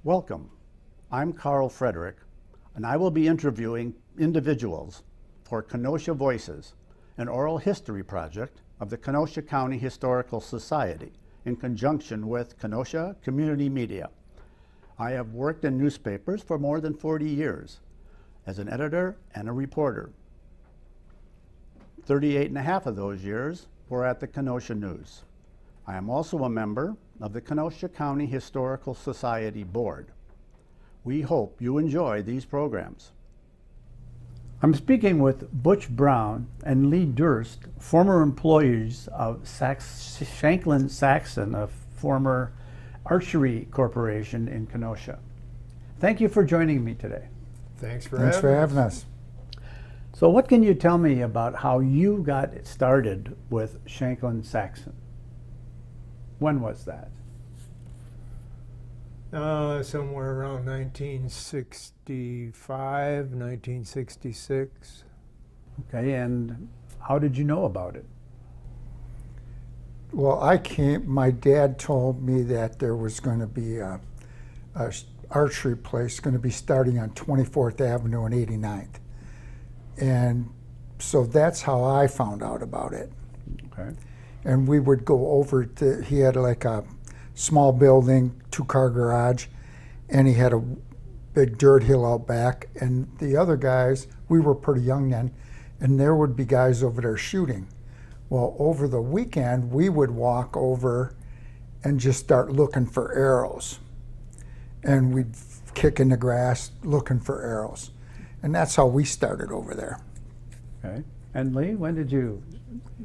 Welcome. I'm Carl Frederick, and I will be interviewing individuals for Kenosha Voices, an oral history project of the Kenosha County Historical Society in conjunction with Kenosha Community Media. I have worked in newspapers for more than 40 years as an editor and a reporter. 38 and a half of those years were at the Kenosha News. I am also a member of the Kenosha County Historical Society Board. We hope you enjoy these programs. I'm speaking with Butch Brown and Lee Durst, former employees of Shankland, Saxon, a former archery corporation in Kenosha. Thank you for joining me today. Thanks for having us. So what can you tell me about how you got started with Shankland Saxon? When was that? Somewhere around 1965, 1966. Okay, and how did you know about it? Well, my dad told me that there was going to be a archery place going to be starting on 24th Avenue and 89th. And so that's how I found out about it. Okay. And we would go over to, he had like a small building, 2-car garage, and he had a big dirt hill out back. And the other guys, we were pretty young then, and there would be guys over there shooting. Well, over the weekend, we would walk over and just start looking for arrows. And we'd kick in the grass looking for arrows. And that's how we started over there. Okay. And Lee, when did you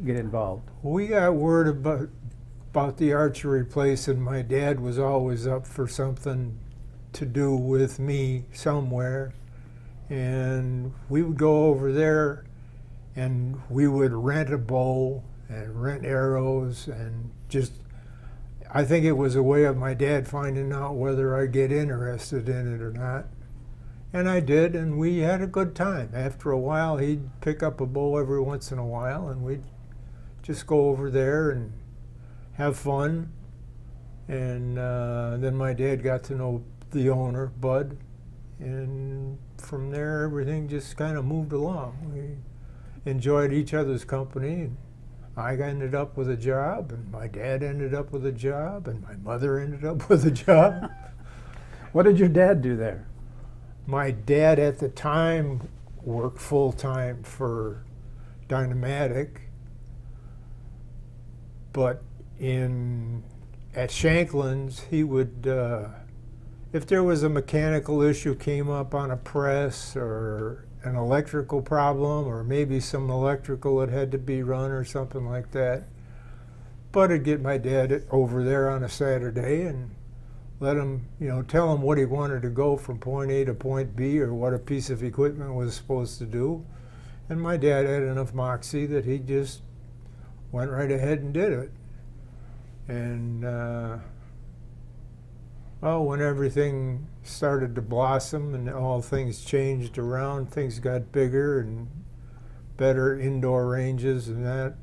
get involved? We got word about the archery place, and my dad was always up for something to do with me somewhere. And we would go over there and we would rent a bow and rent arrows, and just, I think it was a way of my dad finding out whether I'd get interested in it or not. And I did, and we had a good time. After a while, he'd pick up a bow every once in a while, and we'd just go over there and have fun. And then my dad got to know the owner, Bud, and from there, everything just kind of moved along. We enjoyed each other's company, and I ended up with a job, and my dad ended up with a job, and my mother ended up with a job. What did your dad do there? My dad at the time worked full-time for Dynamatic, but at Shankland's, he would, if there was a mechanical issue came up on a press or an electrical problem, or maybe some electrical that had to be run or something like that, but I'd get my dad over there on a Saturday and let him, tell him what he wanted to go from point A to point B, or what a piece of equipment was supposed to do. And my dad had enough moxie that he just went right ahead and did it. And when everything started to blossom and all things changed around, things got bigger and better indoor ranges and that,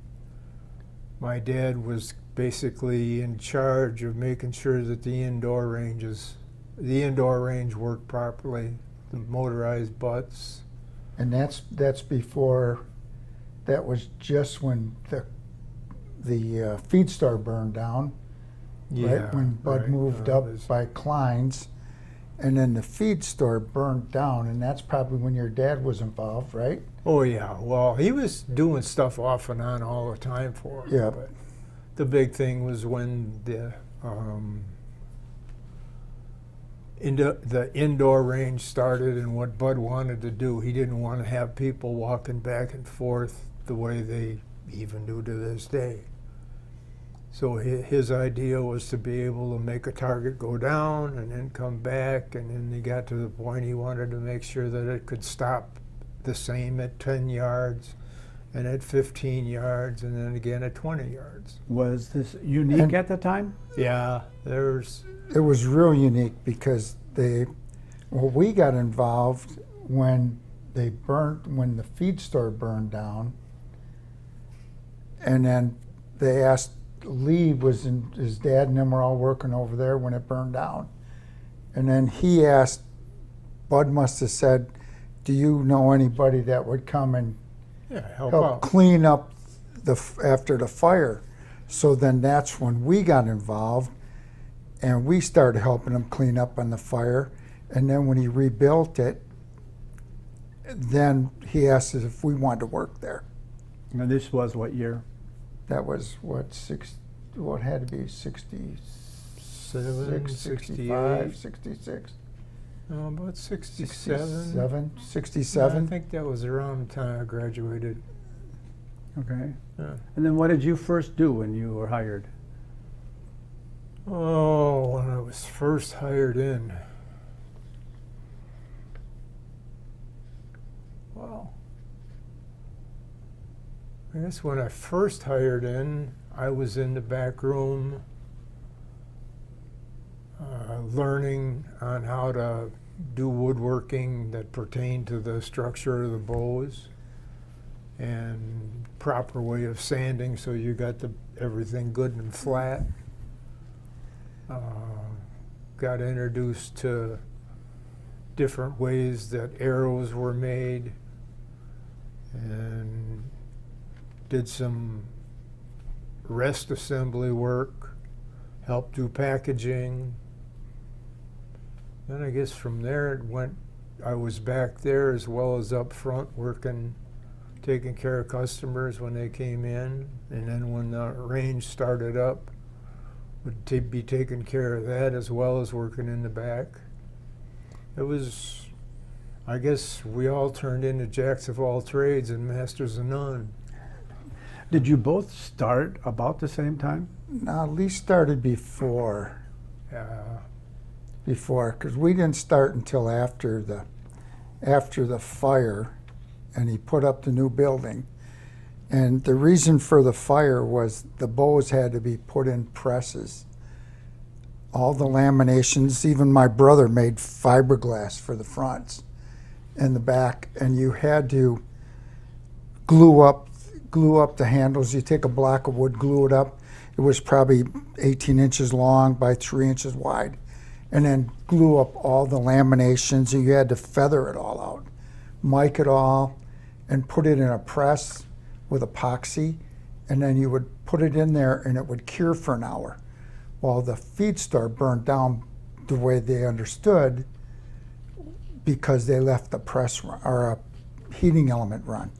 my dad was basically in charge of making sure that the indoor range worked properly, the motorized butts. And that's before, that was just when the feed store burned down, right? When Bud moved up by Klein's, and then the feed store burned down, and that's probably when your dad was involved, right? Oh yeah, well, he was doing stuff off and on all the time for him. Yeah. But the big thing was when the indoor range started, and what Bud wanted to do, he didn't want to have people walking back and forth the way they even do to this day. So his idea was to be able to make a target go down and then come back, and then he got to the point he wanted to make sure that it could stop the same at 10 yards and at 15 yards and then again at 20 yards. Was this unique at the time? Yeah, it was real unique because we got involved when the feed store burned down, and then they asked, Lee his dad and them were all working over there when it burned down, And then he asked, Bud must have said, do you know anybody that would come and Yeah, help help out. clean up after the fire? So then that's when we got involved, and we started helping him clean up on the fire. And then when he rebuilt it, then he asked us if we wanted to work there. And this was what year? That was what had to be 7, 66, 68. 65, 66, About 67. 67, I 67. think that was around the time I graduated. Okay. Yeah. And then what did you first do when you were hired? Oh, when I was first hired in. Well, I guess when I first hired in, I was in the back room learning on how to do woodworking that pertained to the structure of the bows and proper way of sanding so you got everything good and flat. Got introduced to different ways that arrows were made and did some rest assembly work, helped do packaging. Then I guess from there it went, I was back there as well as up front working, taking care of customers when they came in. And then when the range started up, would be taking care of that as well as working in the back. It was, I guess we all turned into jacks of all trades and masters of none. Did you both start about the same time? No, Lee started before, Uh, because we didn't start until after the fire, and he put up the new building. And the reason for the fire was the bows had to be put in presses. All the laminations, even my brother made fiberglass for the fronts and the back, and you had to glue up the handles. You take a block of wood, glue it up. It was probably 18 inches long by 3 inches wide, and then glue up all the laminations. And you had to feather it all out, mic it all, and put it in a press with epoxy, and then you would put it in there and it would cure for an hour. Well, the feed store burned down the way they understood because they left the press or a heating element run.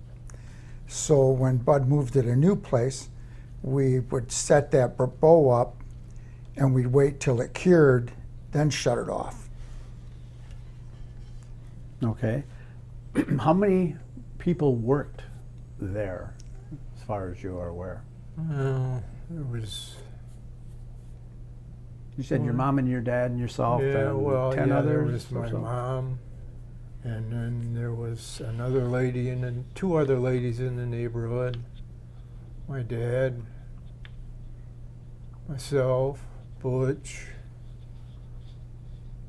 So when Bud moved to the new place, we would set that bow up and we'd wait till it cured, then shut it off. Okay. How many people worked there, as far as you are aware? there was, You said your mom and your dad and yourself yeah, and well, 10 yeah, there others? was my or so? mom, and then there was another lady and then 2 other ladies in the neighborhood. My dad, myself, Butch,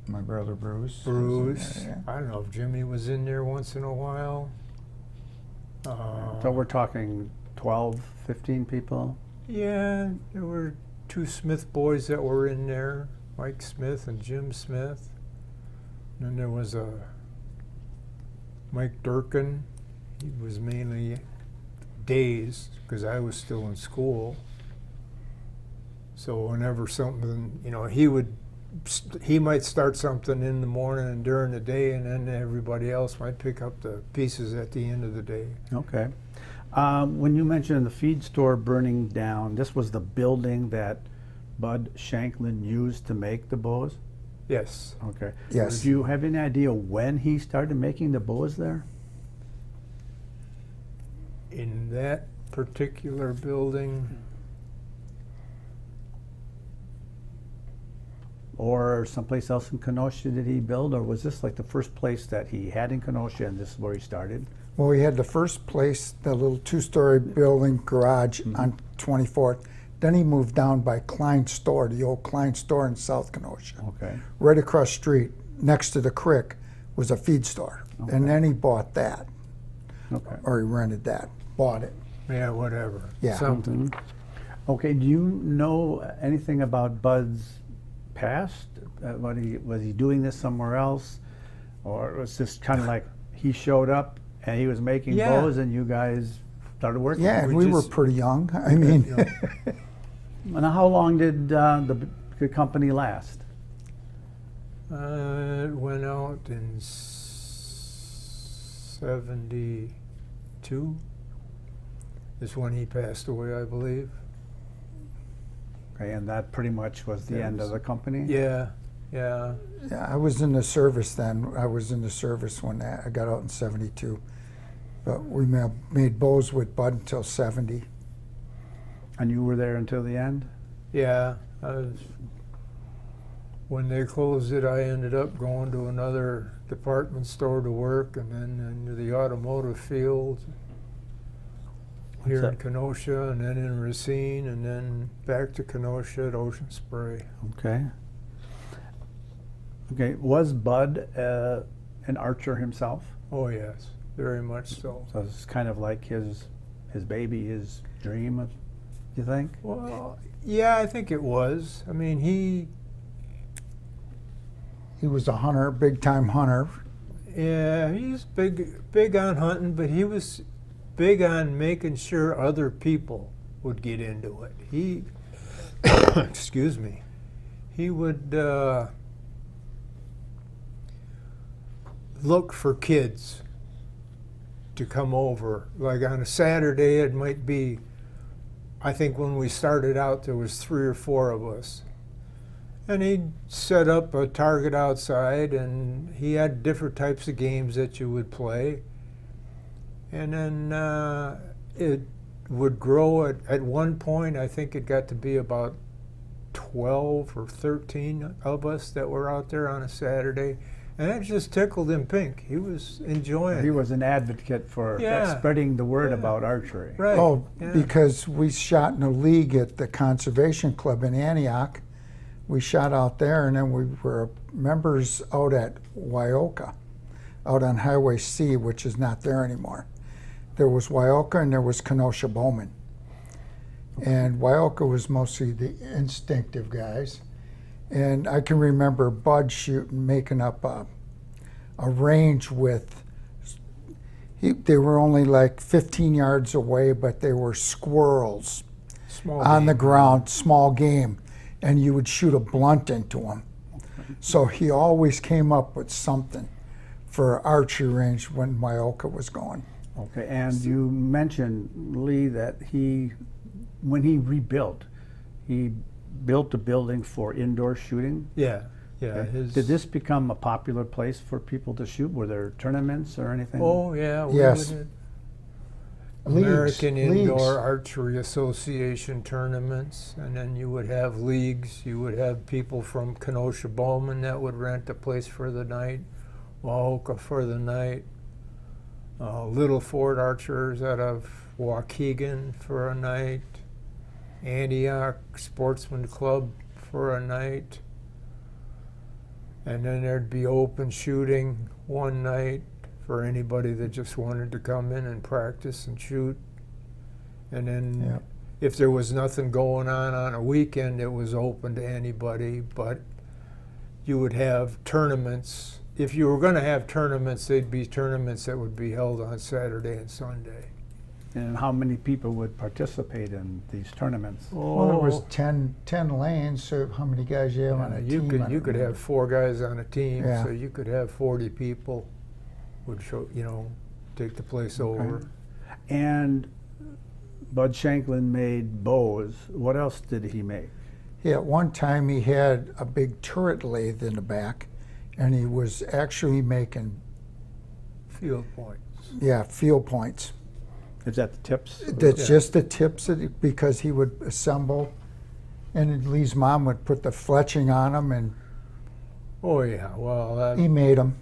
My brother Bruce. Bruce. Yeah. I don't know if Jimmy was in there once in a while. So we're talking 12, 15 people? Yeah, there were 2 Smith boys that were in there, Mike Smith and Jim Smith. And then there was a Mike Durkin. He was mainly days because I was still in school. So whenever something, he might start something in the morning and during the day, and then everybody else might pick up the pieces at the end of the day. Okay. When you mentioned the feed store burning down, this was the building that Bud Shankland used to make the bows? Yes. Okay. Yes. Do you have any idea when he started making the bows there? In that particular building, Or someplace else in Kenosha did he build? Or was this like the first place that he had in Kenosha and this is where he started? Well, we had the first place, the little 2-story building garage on 24th. Then he moved down by Klein's store, the old Klein store in South Kenosha. Okay. Right across the street, next to the creek, was a feed store. Okay. And then he bought that, Okay. or he rented that, bought it. yeah, whatever. Yeah. Something. Okay, do you know anything about Bud's passed? Was he doing this somewhere else? Or was this kind of like he showed up and he was making Yeah. bows and you guys started working? Yeah, We we were just- pretty young. I mean, You know, And how long did the company last? it went out in '72 is when he passed away, I believe. Okay, and that pretty much was the end of the company? Yeah, yeah. yeah, I was in the service then. I was in the service when I got out in '72. But we made bows with Bud until '70. And you were there until the end? Yeah, when they closed it, I ended up going to another department store to work, and then into the automotive field here in that? Kenosha, and then in Racine, and then back to Kenosha at Ocean Spray. Okay. Okay, was Bud an archer himself? Oh yes, very much so. So it's kind of like his baby, his dream, you think? Well, yeah, I think it was. I mean, he was a hunter, big time hunter. Yeah, he's big on hunting, but he was big on making sure other people would get into it. He, excuse me, he would look for kids to come over. Like on a Saturday, it might be, I think when we started out, there was 3 or 4 of us. And he'd set up a target outside, and he had different types of games that you would play. And then it would grow. At one point, I think it got to be about 12 or 13 of us that were out there on a Saturday. And that just tickled him pink. He was enjoying He it. was an advocate for Yeah. spreading the word Yeah. about archery. Right. Oh, yeah. because we shot in a league at the Conservation Club in Antioch. We shot out there, and then we were members out at Wyoka, out on Highway C, which is not there anymore. There was Wyoka and there was Kenosha Bowman. And Wyoka was mostly the instinctive guys. And I can remember Bud shooting, making up a range with, they were only like 15 yards away, but they were squirrels Small on the game. ground, small game, and you would shoot a blunt into them. So he always came up with something for archery range when Wyoka was going. Okay, and you mentioned, Lee, that when he rebuilt, he built a building for indoor shooting. Yeah, yeah. Okay. Did this become a popular place for people to shoot? Were there tournaments or anything? Oh, yeah. We Yes. would- Leagues, American leagues. Indoor Archery Association tournaments, and then you would have leagues. You would have people from Kenosha Bowman that would rent a place for the night, Waukegan for the night, Little Fort Archers out of Waukegan for a night, Antioch Sportsman Club for a night, and then there'd be open shooting one night for anybody that just wanted to come in and practice and shoot. And then Yeah. if there was nothing going on a weekend, it was open to anybody, but you would have tournaments. If you were going to have tournaments, they'd be tournaments that would be held on Saturday and Sunday. And how many people would participate in these tournaments? Well, there was 10 lanes, so how many guys you have on a you team? could I you don't could know. have 4 guys on a team, Yeah. so you could have 40 people would show, take the place over. And Bud Shankland made bows. What else did he make? Yeah, at one time he had a big turret lathe in the back, and he was actually making, Field points. field points. Is that the tips? That's Yeah. just the tips because he would assemble, and then Lee's mom would put the fletching on them, and Oh yeah, well he made them.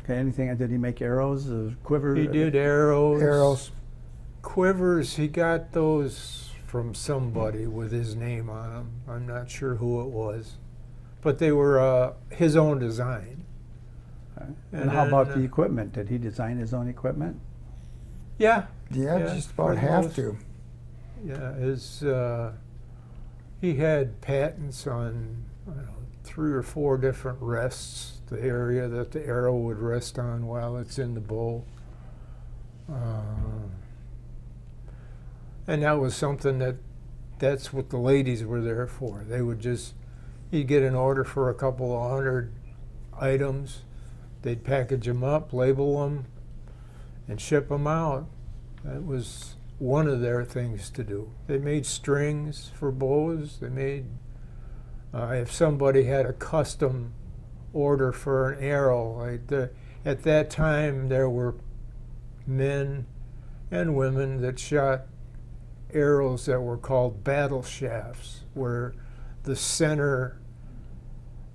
Okay, anything? Did he make arrows, quivers? he did arrows. Arrows. Quivers, he got those from somebody with his name on them. I'm not sure who it was, but they were his own design. Okay. And And how about then, the equipment? Did he design his own equipment? Yeah, Yeah, Yeah, just about for have those. to. yeah. He had patents on 3 or 4 different rests, the area that the arrow would rest on while it's in the bow. And that was something that's what the ladies were there for. They would just, you'd get an order for a couple of 100 items, they'd package them up, label them, and ship them out. That was one of their things to do. They made strings for bows. They made, if somebody had a custom order for an arrow, like at that time there were men and women that shot arrows that were called battle shafts, where the center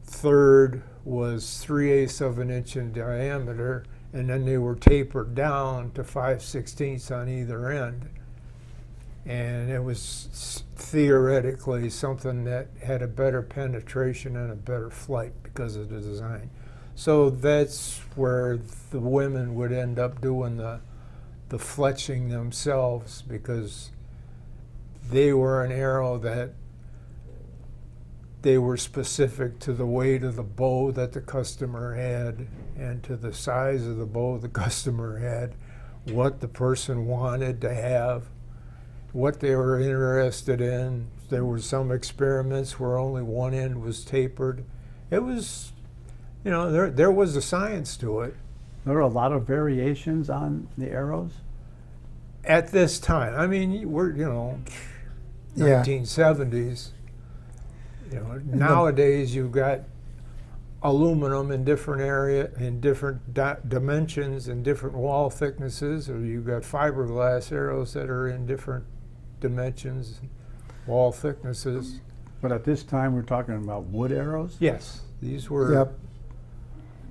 third was 3/8 of an inch in diameter, and then they were tapered down to 5/16 on either end. And it was theoretically something that had a better penetration and a better flight because of the design. So that's where the women would end up doing the fletching themselves, because they were an arrow that they were specific to the weight of the bow that the customer had and to the size of the bow the customer had, what the person wanted to have, what they were interested in. There were some experiments where only one end was tapered. It was, you know, there was a science to it. There were a lot of variations on the arrows. At this time, I mean, we're, you know, Yeah. 1970s. You know, nowadays you've got aluminum in different area, in different dimensions and different wall thicknesses, or you've got fiberglass arrows that are in different dimensions, wall thicknesses. But at this time, we're talking about wood arrows? Yes, these were, Yep.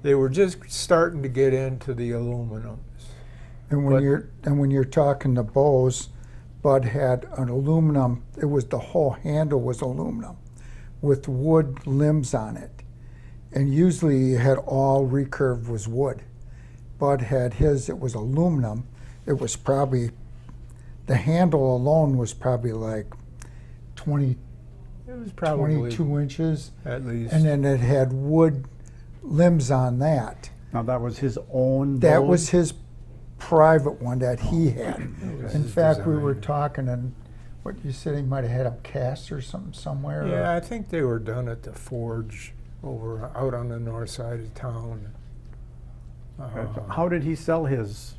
they were just starting to get into the aluminums. And when But- you're talking the bows, Bud had an aluminum. It was the whole handle was aluminum, with wood limbs on it, and usually you had all recurve was wood. Bud had his. It was aluminum. It was probably the handle alone was probably like 20, It was probably 22 inches, at least. and then it had wood limbs on that. Now, that was his own That bow? was his private one that he had. was In his fact, we were design. talking, and what you said he might have had them cast or something somewhere. Yeah, I think they were done at the forge over out on the north side of town. How did he sell his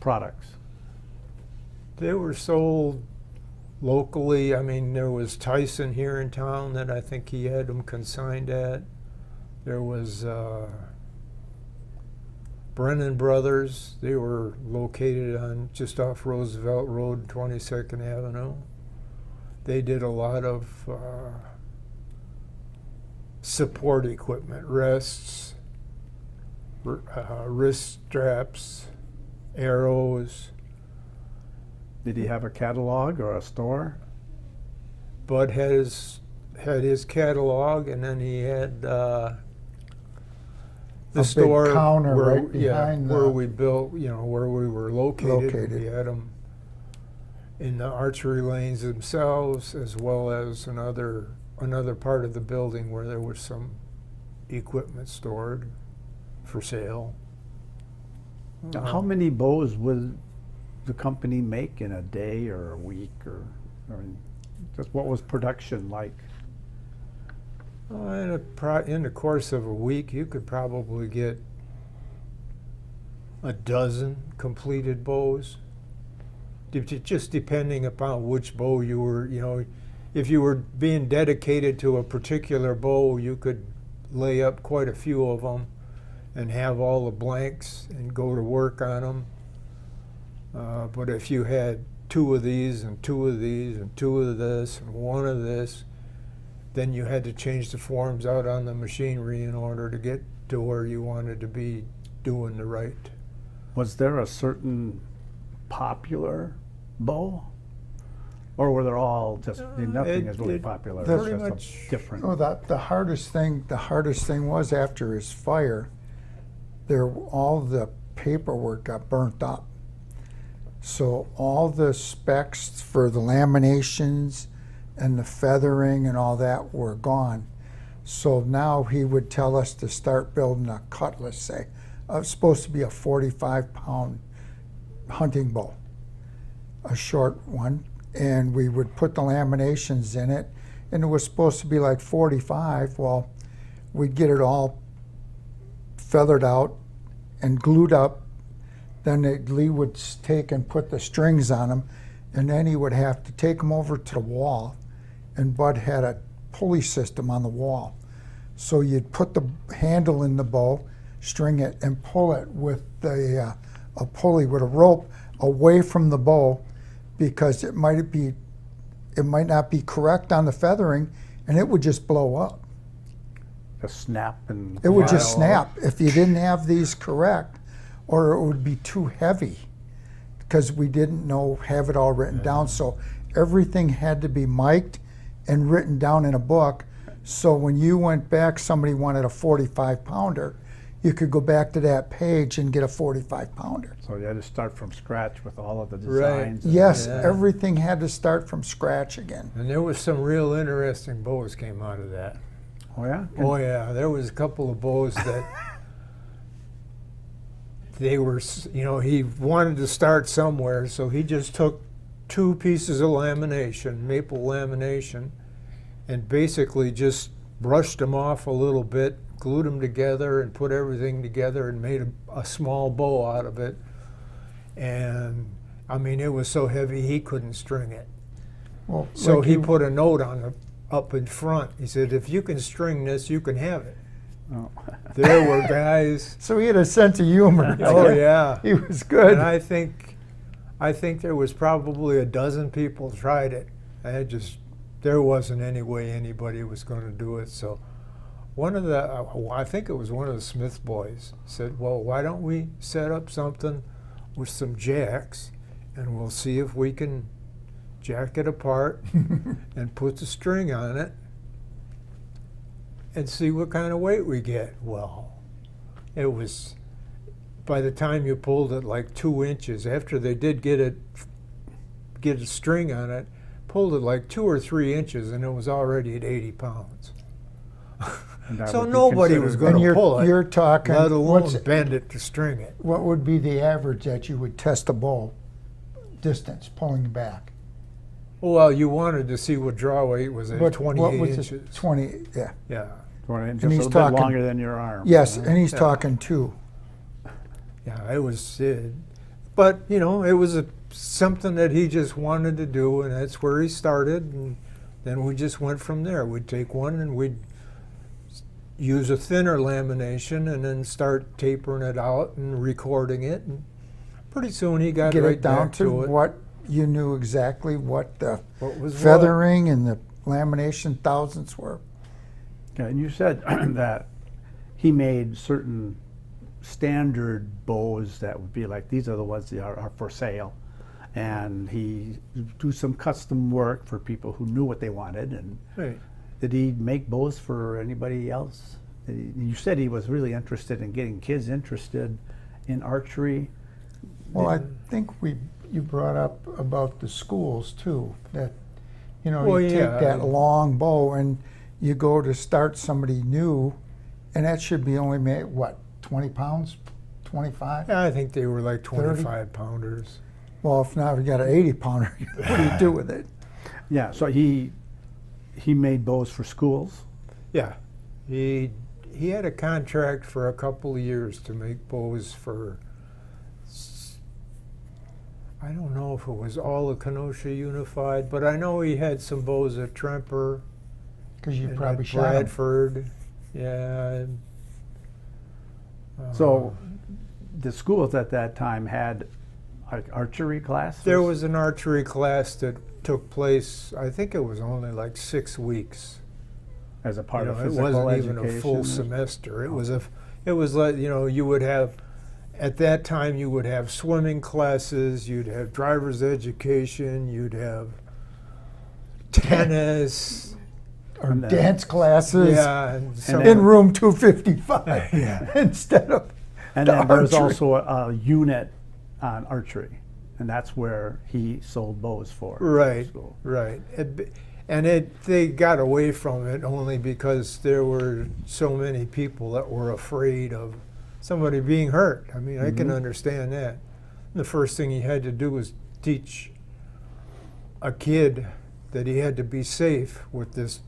products? They were sold locally. I mean, there was Tyson here in town that I think he had them consigned at. There was Brennan Brothers. They were located on just off Roosevelt Road, 22nd Avenue. They did a lot of support equipment, rests, wrist straps, arrows. Did he have a catalog or a store? Bud had his catalog, and then he had the big store counter where, right behind where the- we built, you know, where we were located. Located. We had them in the archery lanes themselves, as well as another part of the building where there was some equipment stored for sale. Now, how many bows would the company make in a day or a week, or I mean, just what was production like? In the course of a week, you could probably get a dozen completed bows. Just depending upon which bow you were, you know, if you were being dedicated to a particular bow, you could lay up quite a few of them and have all the blanks and go to work on them. But if you had 2 of these and 2 of these and 2 of this and 1 of this, then you had to change the forms out on the machinery in order to get to where you wanted to be doing the right. Was there a certain popular bow? Or were they all just, nothing is really popular, it's pretty just a much- different? Oh, the hardest thing was after his fire, all the paperwork got burnt up. So all the specs for the laminations and the feathering and all that were gone. So now he would tell us to start building a cutlass, say. It's supposed to be a 45-pound hunting bow, a short one, and we would put the laminations in it, and it was supposed to be like 45. Well, we'd get it all feathered out and glued up. Then Lee would take and put the strings on them, and then he would have to take them over to the wall, and Bud had a pulley system on the wall. So you'd put the handle in the bow, string it, and pull it with a pulley with a rope away from the bow, because it might not be correct on the feathering, and it would just blow up. A snap and It would just fly all snap if you didn't have these correct, or it would be too heavy, because we didn't have it all written down. So everything had to be mic'd and written down in a book. So when you went back, somebody wanted a 45-pounder, you could go back to that page and get a 45-pounder. So you had to start from scratch with all of the Right. designs. and- Yes, Yeah. everything had to start from scratch again. And there was some real interesting bows came out of that. Oh yeah. Oh yeah, there was a couple of bows that they were, he wanted to start somewhere, so he just took 2 pieces of lamination, maple lamination, and basically just brushed them off a little bit, glued them together, and put everything together, and made a small bow out of it. And I mean, it was so heavy he couldn't string it. Well, So like he you- put a note on up in front. He said, "If you can string this, you can have it." Oh. There were guys. So he had a sense of humor. Oh yeah. He was good. And I think there was probably a dozen people tried it. There wasn't any way anybody was going to do it. So one of I think it was one of the Smith boys said, "Well, why don't we set up something with some jacks, and we'll see if we can jack it apart and put the string on it and see what kind of weight we get." Well, it was, by the time you pulled it, like 2 inches. After they did get a string on it, pulled it like 2 or 3 inches, and it was already at 80 pounds. And that So would be nobody was considered- going And to pull it, you're talking, let alone what's- bend it to string it. what would be the average that you would test a bow distance pulling back? Well, you wanted to see what draw weight was at What 28 was it? inches. 20, yeah. Yeah. Just And a he's little talking- bit longer than your arm. Yes, huh? and he's Yeah. talking 2. Yeah, it was, but it was something that he just wanted to do, and that's where he started, and then we just went from there. We'd take one and we'd use a thinner lamination and then start tapering it out and recording it, and pretty soon he got Get right it down back to it. what you knew exactly what the What was what. feathering and the lamination thousandths were. Yeah, and you said that he made certain standard bows that would be like, these are the ones that are for sale. And he do some custom work for people who knew what they wanted. And Right. did he make bows for anybody else? You said he was really interested in getting kids interested in archery. Well, I think you brought up about the schools too, that, Well, you yeah, take that I- long bow and you go to start somebody new, and that should be only made, 20 pounds, 25? Yeah, I think they were like 25 pounders. Well, if not, you got an 80 pounder, what do you do with it? Yeah, so he made bows for schools. Yeah, he had a contract for a couple of years to make bows for, I don't know if it was all of Kenosha Unified, but I know he had some bows at Tremper Because you and probably at shot 'em. Bradford. Yeah. and, So the schools at that time had like archery classes? there was an archery class that took place, I think it was only like 6 weeks. as a part of it physical wasn't education. even a full semester. It was like, you would have, at that time you would have swimming classes, you'd have driver's education, you'd have tennis. Or And then- dance classes Yeah, and some, in room 255 Yeah. instead of And the then there was archery. also a unit on archery, and that's where he sold bows for. right, School. right. And they got away from it only because there were so many people that were afraid of somebody being hurt. I mean, I can understand that. The first thing he had to do was teach a kid that he had to be safe with this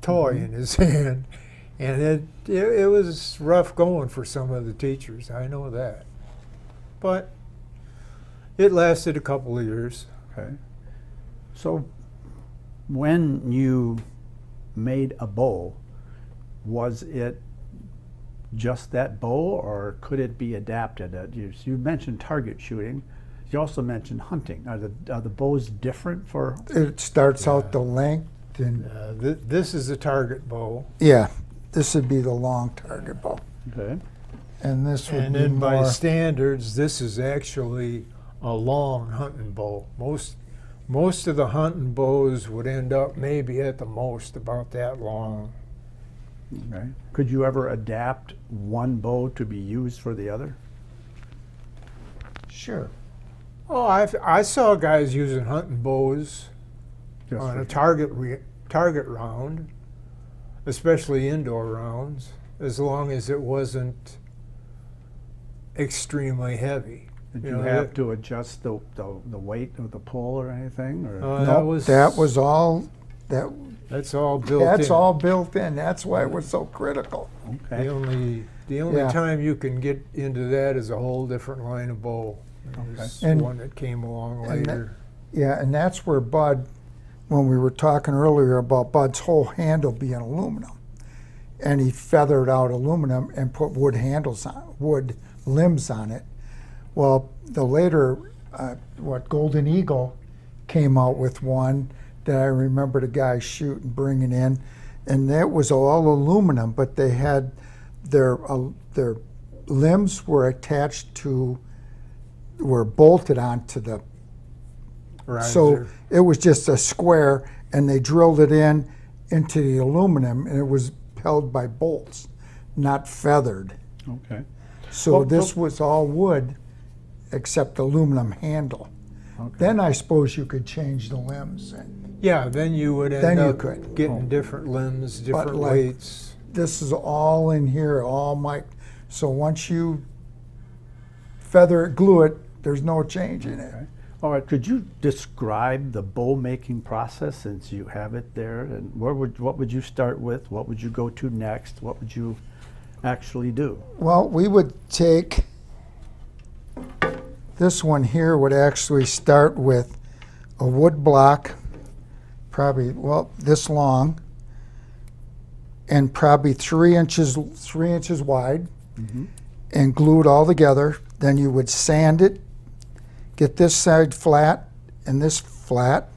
toy in his hand. And it was rough going for some of the teachers, I know that. But it lasted a couple of years. Okay. So when you made a bow, was it just that bow, or could it be adapted? You mentioned target shooting. You also mentioned hunting. Are the bows different for? It starts out the length, and This is a target bow. yeah, this would be the long target bow, Okay. and this would And be then by more. standards, this is actually a long hunting bow. Most of the hunting bows would end up maybe at the most about that long. Okay. Could you ever adapt one bow to be used for the other? Sure. Oh, I saw guys using hunting bows Just on for- a target round, especially indoor rounds, as long as it wasn't extremely heavy. Did you you know, have that- to adjust the weight of the pull or anything? Or? No, that was all. That's all built in. That's all built in. That's why it was so critical. The Okay. only Yeah. time you can get into that is a whole different line of bow. There's And- one that came along and that- later. Yeah, and that's where Bud, when we were talking earlier about Bud's whole handle being aluminum, and he feathered out aluminum and put wood limbs on it. Well, the later, Golden Eagle came out with one that I remember the guy shooting, bringing in, and that was all aluminum, but they had their limbs were bolted onto the. So Riser. it was just a square, and they drilled it into the aluminum, and it was held by bolts, not feathered. Okay. So Well, this was all wood, except aluminum handle. Okay. Then I suppose you could change the limbs. Yeah, then you would end Then you up could. getting different limbs, different like- weights. This is all in here, all mic'd. So once you feather it, glue it, there's no change in it. Okay. All right. Could you describe the bow making process, since you have it there? And what would you start with? What would you go to next? What would you actually do? Well, we would take, this one here would actually start with a wood block, probably, well, this long, and probably 3 inches wide, and glue it all together. Then you would sand it, get this side flat and this flat,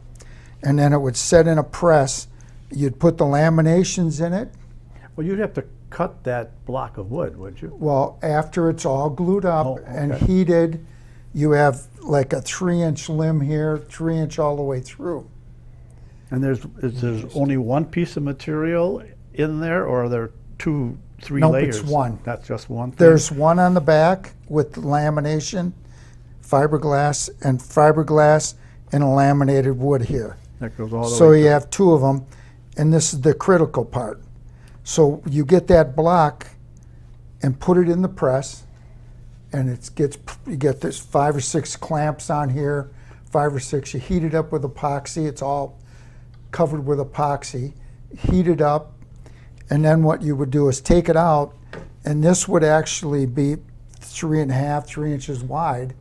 and then it would set in a press. You'd put the laminations in it. Well, you'd have to cut that block of wood, would you? Well, after it's all glued up Oh, and okay. heated, you have like a 3-inch limb here, 3-inch all the way through. And there's only one piece of material in there, or are there 2, 3 Nope, layers? it's one. That's just one thing? There's one on the back with lamination, fiberglass and a laminated wood here. That goes all the So way you through. have 2 of them, and this is the critical part. So you get that block and put it in the press, and you get this 5 or 6 clamps on here, 5 or 6. You heat it up with epoxy. It's all covered with epoxy. Heat it up, and then what you would do is take it out, and this would actually be 3.5, 3 inches wide,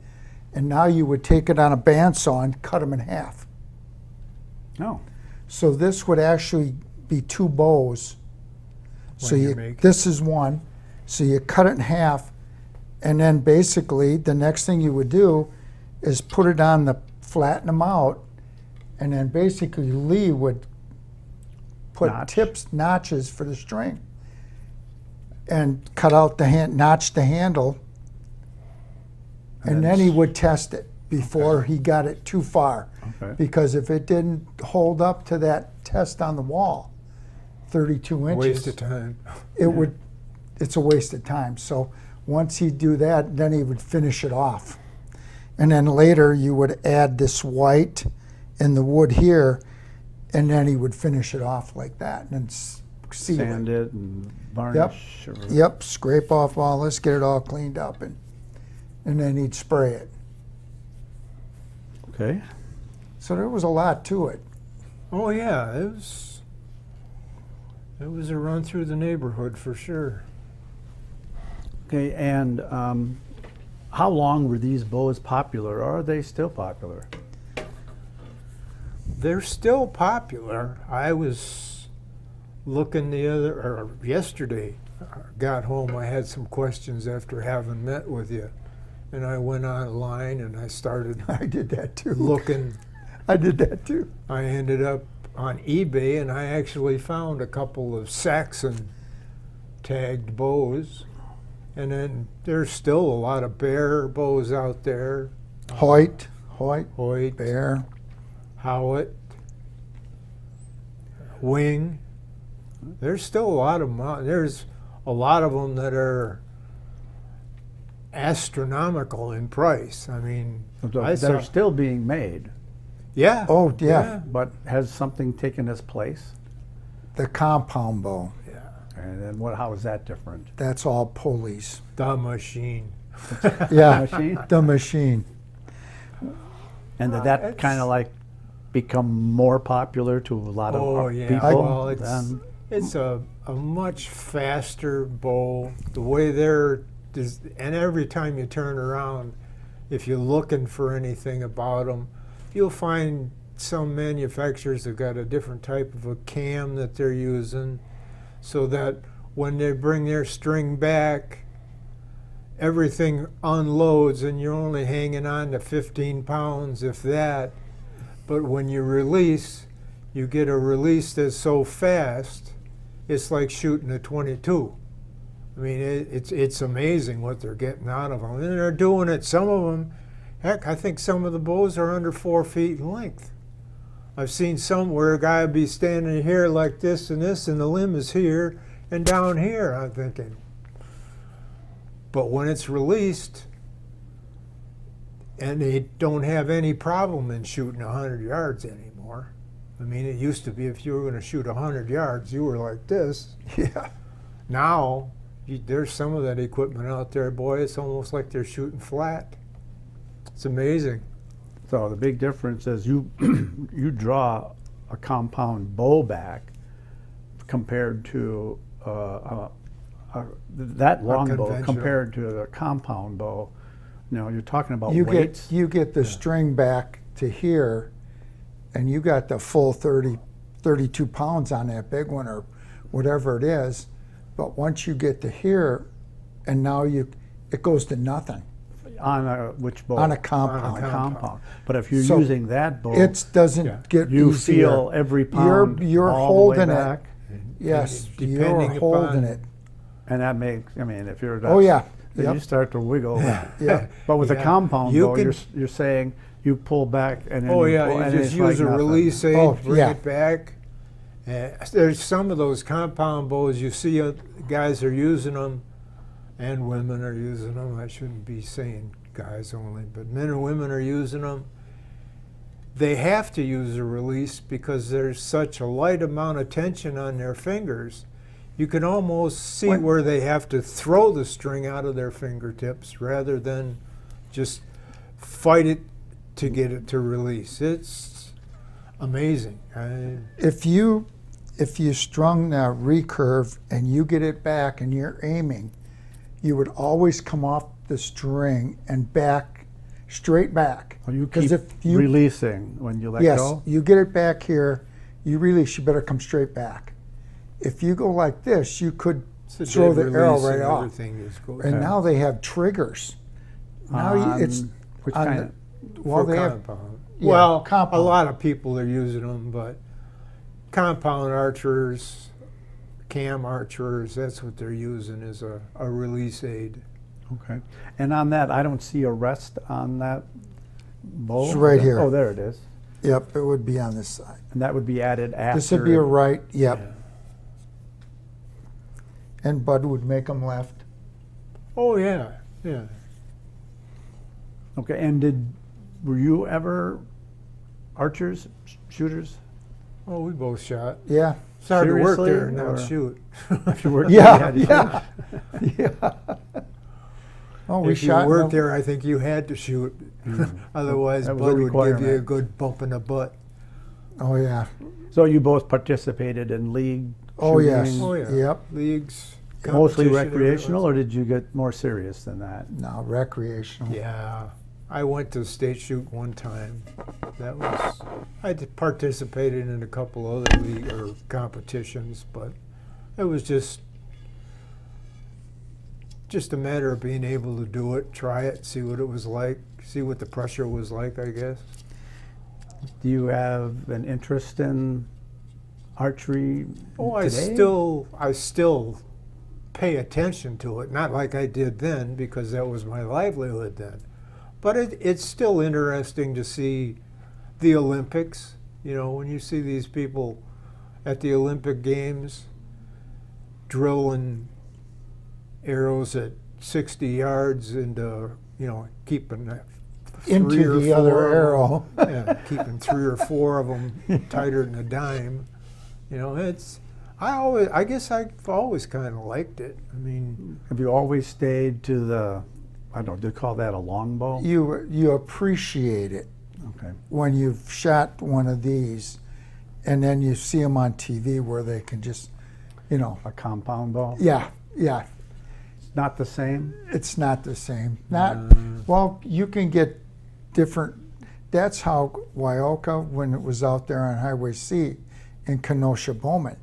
and now you would take it on a bandsaw and cut them in half. Oh, So this would actually be 2 bows. So When you make- this is one. So you cut it in half, and then basically the next thing you would do is put it on the flatten them out, and then basically Lee would put Notch. notches for the string, and cut out notch the handle, and then he would test it before he got it too far. okay. Because if it didn't hold up to that test on the wall, 32 inches, Waste of time. it's a waste of time. So once he'd do that, then he would finish it off. And then later you would add this white in the wood here, and then he would finish it off like that and then seal Sand it. it and varnish? Or- Yep, scrape off all this, get it all cleaned up, and then he'd spray it. Okay. So there was a lot to it. Oh yeah, it was a run through the neighborhood for sure. Okay, and how long were these bows popular, or are they still popular? They're still popular. I was looking yesterday. I got home, I had some questions after having met with you, and I went online and I started I did that too. looking. I did that too. I ended up on eBay and I actually found a couple of Saxon tagged bows. And then there's still a lot of bear bows out there. Hoyt, Hoyt, Bear. Howitt, Wing. There's still a lot of them. There's a lot of them that are astronomical in price. I mean, They're still being made, yeah. Oh, yeah. but has something taken its place? The compound bow. And then how is that different? That's all pulleys. The machine. Yeah, Machine? the machine. And did that it's- kind of like become more popular to a lot of Oh yeah. people? Well, than- it's a much faster bow. The way and every time you turn around, if you're looking for anything about them, you'll find some manufacturers have got a different type of a cam that they're using, so that when they bring their string back, everything unloads and you're only hanging on to 15 pounds, if that. But when you release, you get a release that's so fast, it's like shooting a 22. I mean, it's amazing what they're getting out of them. And they're doing it, some of them, heck, I think some of the bows are under 4 feet in length. I've seen some where a guy would be standing here like this, and the limb is here and down here. I'm thinking. But when it's released, and they don't have any problem in shooting 100 yards anymore. I mean, it used to be if you were going to shoot 100 yards, you were like this. Yeah. Now, there's some of that equipment out there, boy, it's almost like they're shooting flat. It's amazing. So the big difference is you you draw a compound bow back compared to that long bow conventional. compared to the compound bow. You know, you're talking about You weights. get the string back to here, and you got the full 32 pounds on that big one or whatever it is. But once you get to here, and now it goes to nothing on which bow? on a compound. On a compound. But if you're So using that bow, It doesn't Yeah. get you easier. feel every pound You're all the way holding it. back. Yes, Depending you're holding upon- it. And that makes, I mean, if you're Oh yeah. then Yep. you start to wiggle. Yeah. But with a Yeah. compound You bow, can- you're saying you pull back and then Oh you yeah, pull, you and just it's use like a nothing. release aid, Oh, bring yeah. it back. There's some of those compound bows you see guys are using them, and women are using them. I shouldn't be saying guys only, but men and women are using them. They have to use a release because there's such a light amount of tension on their fingers. You can almost see When- where they have to throw the string out of their fingertips rather than just fight it to get it to release. It's amazing. If you strung the recurve and you get it back and you're aiming, you would always come off the string and back, straight back. Well, you 'Cause keep if you- releasing when you let Yes, go. you get it back here, you release, you better come straight back. If you go like this, you could It's a throw dead the arrow release right and off. everything just goes And Okay. now they have triggers. Now it's which on kind the- of well, for they have compound. yeah, Well, compound. a lot of people are using them, but compound archers, cam archers, that's what they're using is a release aid. okay. And on that, I don't see a rest on that bow. It's right here. Oh, there it is. Yep, it would be on this side. And that would be added after. This would be a right, yep. Yeah. And Bud would make them left. Oh yeah, yeah. Okay. And were you ever archers, shooters? Oh, we both shot. Yeah. It's hard to work Seriously, there and not or- shoot. If you worked Yeah, there, you had to shoot. yeah. Oh, we If you shot. in worked the- there, I think you had to shoot. Otherwise, That was a Bud would give you a requirement. good bump in the butt. Oh yeah. So you both participated in league Oh yes. shooting, Oh, yeah. Yep. Leagues, mostly competition, recreational, everything. or did you get more serious than that? No, recreational. Yeah. I went to state shoot one time. That was, I participated in a couple other league or competitions, but it was just a matter of being able to do it, try it, see what it was like, see what the pressure was like, I guess. Do you have an interest in archery Oh, today? I still pay attention to it. Not like I did then, because that was my livelihood then. But it's still interesting to see the Olympics. You know, when you see these people at the Olympic Games drilling arrows at 60 yards into, you know, keeping that Into three or the other four of arrow. them, yeah, keeping 3 or 4 of them tighter than a dime. You know, I guess I've always kind of liked it. I mean, Have you always stayed to the, I don't know, do you call that a longbow? You appreciate it Okay. when you've shot one of these, and then you see them on TV where they can just, you know, A compound bow? yeah, Not the same? it's not the same. Well, you can get different. That's how Wyoka, when it was out there on Highway C in Kenosha Bowman,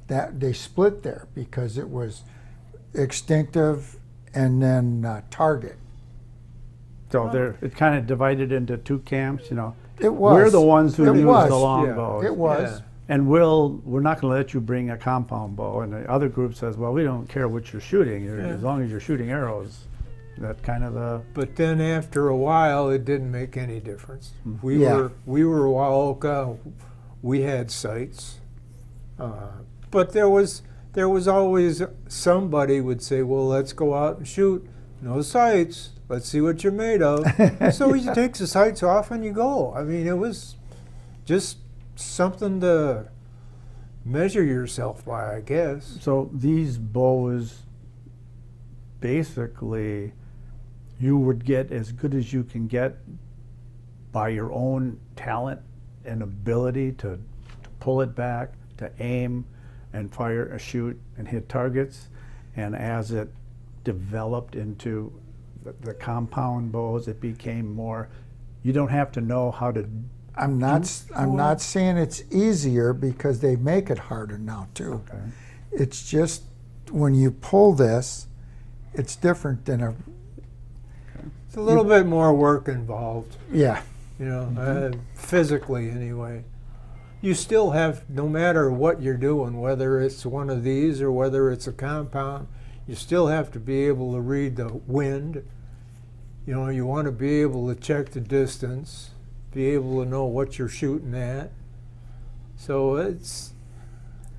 that they split there because it was Extinctive and then Target. So it kind of divided into two camps, you know. It was. We're the ones who It use was. the Yeah, longbows. It was. And we're not going to let you bring a compound bow. And the other group says, well, we don't care what you're shooting, as long as you're shooting arrows. That kind of the, but then after a while, it didn't make any difference. We Yeah. were Wyoka. We had sights, but there was always somebody would say, "Well, let's go out and shoot. No sights. Let's see what you're made of." So he takes the sights off and you go. I mean, it was just something to measure yourself by, I guess. so these bows, basically, you would get as good as you can get by your own talent and ability to pull it back, to aim and fire, shoot and hit targets. And as it developed into the compound bows, it became more, you don't have to know how to, I'm not saying it's easier because they make it harder now too. okay. It's just when you pull this, it's different than a It's a little bit more work involved. yeah. You know, physically anyway. You still have, no matter what you're doing, whether it's one of these or whether it's a compound, you still have to be able to read the wind. You know, you want to be able to check the distance, be able to know what you're shooting at. So it's,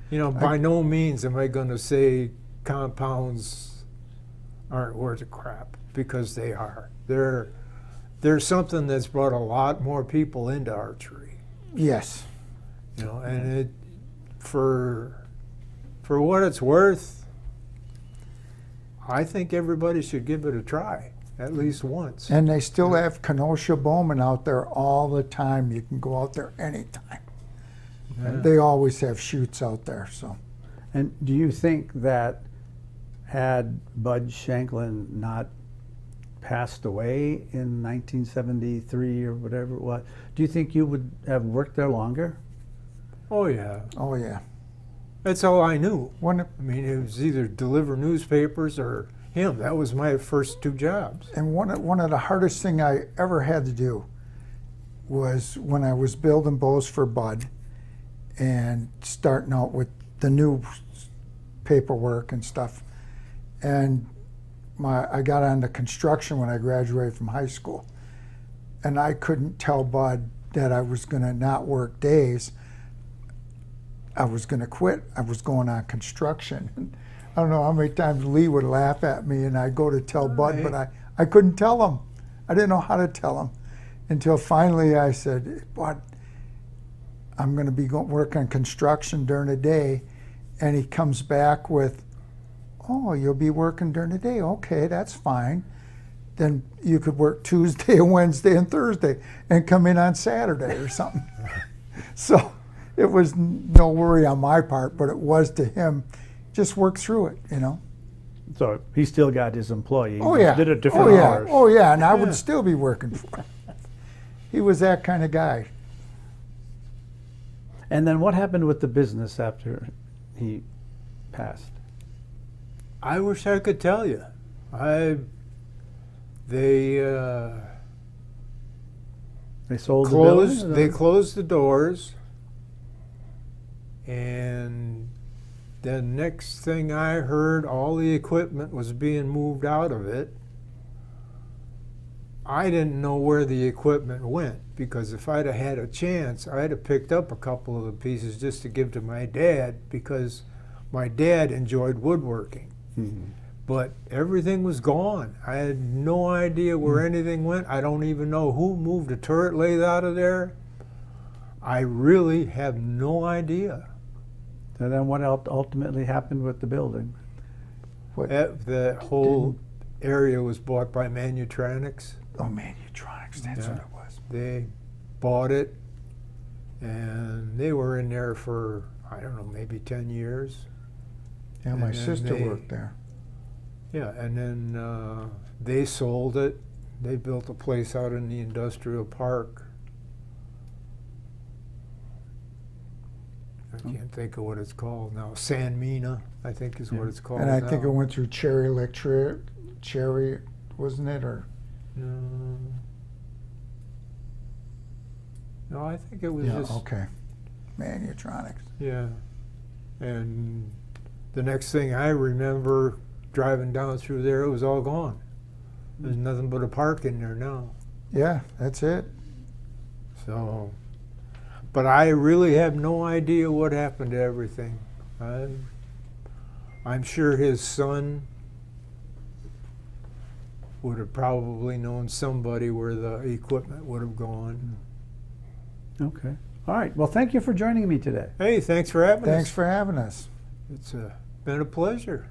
you know, by no means am I going to say compounds aren't worth a crap, because they are. They're something that's brought a lot more people into archery, Yes. you know, and it, for what it's worth, I think everybody should give it a try, at least once. And they still have Kenosha Bowman out there all the time. You can go out there anytime. Yeah. They always have shoots out there. So And do you think that had Butch Shankland not passed away in 1973 or whatever it was, do you think you would have worked there longer? Oh yeah, oh yeah. that's all I knew. One I mean, it was either deliver newspapers or him. That was my first 2 jobs. and one of the hardest thing I ever had to do was when I was building bows for Bud and starting out with the new paperwork and stuff. And I got onto construction when I graduated from high school. And I couldn't tell Bud that I was going to not work days. I was going to quit. I was going on construction. I don't know how many times Lee would laugh at me and I'd go to tell Bud, but I couldn't tell him. I didn't know how to tell him until finally I said, Bud, I'm going to be working on construction during the day, and he comes back with, oh, you'll be working during the day. Okay, that's fine. Then you could work Tuesday, Wednesday, and Thursday, and come in on Saturday or something. So it was no worry on my part, but it was to him. Just work through it, you know. So he still got his employee. Oh He yeah. did it different oh yeah. hours. Oh yeah, and I Yeah. would still be working for him. He was that kind of guy. And then what happened with the business after he passed? I wish I could tell you. They They sold closed. the building? They closed the doors, and the next thing I heard, all the equipment was being moved out of it. I didn't know where the equipment went, because if I'd have had a chance, I'd have picked up a couple of the pieces just to give to my dad, because my dad enjoyed woodworking. Mhm. But everything was gone. I had no idea where anything went. I don't even know who moved the turret lathe out of there. I really have no idea. And then what ultimately happened with the building? The whole area was bought by Manutronics. Oh, Manutronics, that's Yeah. what it was. They bought it, and they were in there for, I don't know, maybe 10 years. Yeah, my And then sister they- worked there. Yeah, and then they sold it. They built a place out in the industrial park. I can't think of what it's called now. San Mina, I think, is what it's called. And I think it now. went through Cherry, wasn't it? Or No, I think it was yeah, just okay. Manutronics. yeah. And the next thing I remember driving down through there, it was all gone. There's nothing but a park in there now. Yeah, that's it. So, but I really have no idea what happened to everything. I'm sure his son would have probably known somebody where the equipment would have gone. Okay. All right. Well, thank you for joining me today. Hey, thanks for having Thanks us. for having us. It's been a pleasure.